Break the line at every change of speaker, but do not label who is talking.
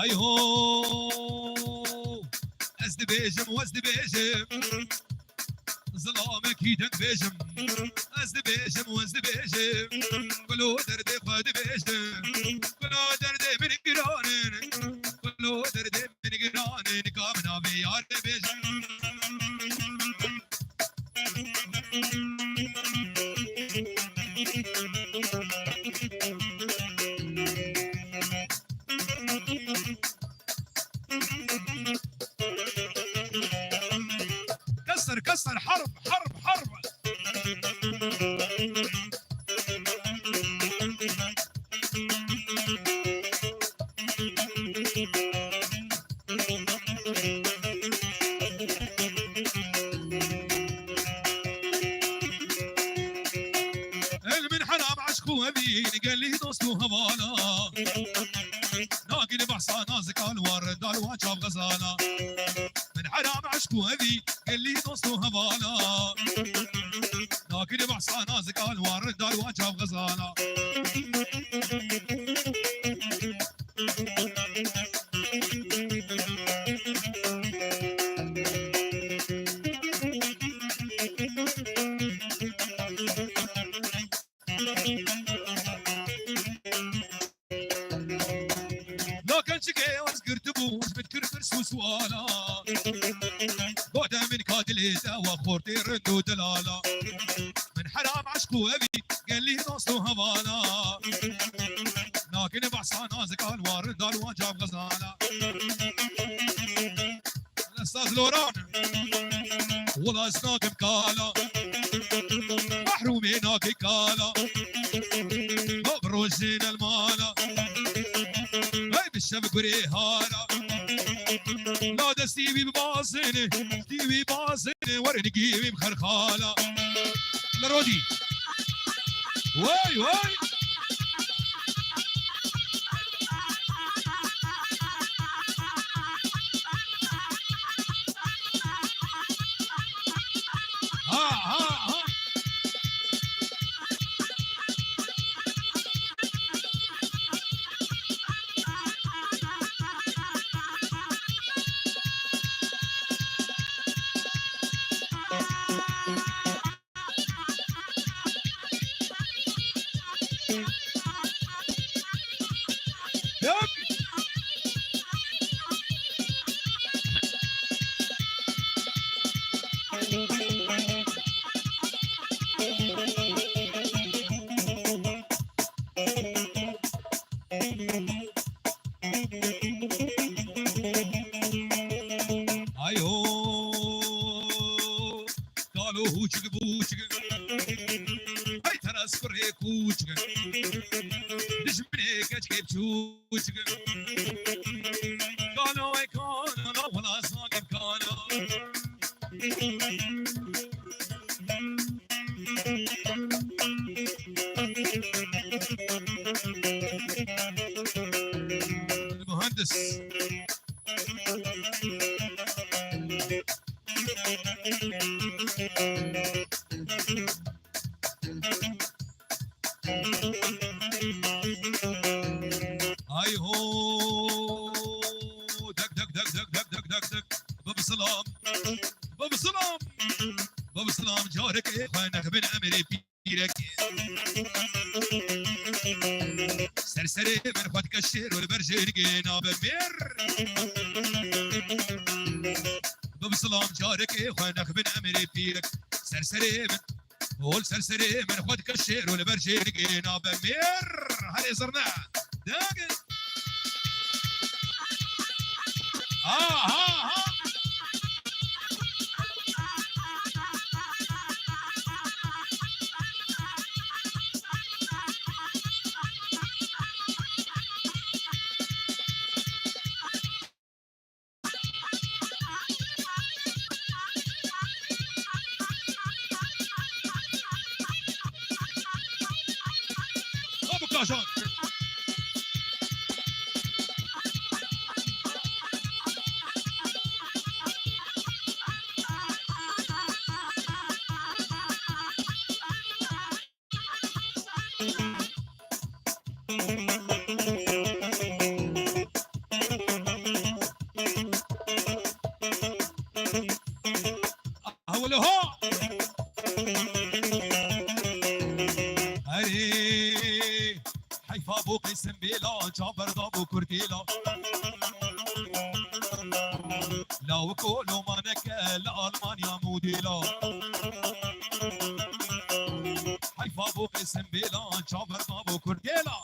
اي هو ازد بيجم وازد بيجم ظلامك يدك بيجم ازد بيجم وازد بيجم كلو دردي خد بيجم كلو دردي من قرانين كلو دردي من قرانين كامنا بيار بيجم كسر كسر حرب حرب حرب المنحنى بعشقو أمين قال لي دوستو هوانا ناقل بحصى نازك الورد دار وجاب غزانا من حرام عشقو أبي قال لي دوستو هوانا ناقل بحصى نازك الورد دار وجاب غزانا لكن شقي واسقرت بوش بتكركر سوسوانا بعد من كادليتا وخورتي ردو دلالا من حرام عشقو أبي قال لي دوستو هوانا لكن بحصى نازك الورد دار وجاب غزانا الاستاذ لوران والله اسناك مكالا محرومي ناكي كالا مبروزين المالا هاي بالشبك وريهانا لا دستيبي بباصني ديبي باصني ورنقيبي مخرخالا لرودي واي واي ها ها ها يب ايو قالوا هوشك بوشك هاي ترى اسكر هيك وشك دشمني كشكي بشوشك قالوا اي كان انا ولا ساقب كان المهندس اي هو دق دق دق دق دق دق دق دق باب السلام باب السلام باب السلام جارك اخوانك من امري بيرك سرسري من خد كشير والبرجين قينا بمير باب السلام جارك اخوانك من امري بيرك سرسري من قول سرسري من خد كشير والبرجين قينا بمير هل صرنا داقن ها ها ها ابو كاشان الها هري حيفا بو قسم بلا جابر ضابو كرديلا لا وكولو مانك لألمانيا موديلا حيفا بو قسم بلا جابر ضابو كرديلا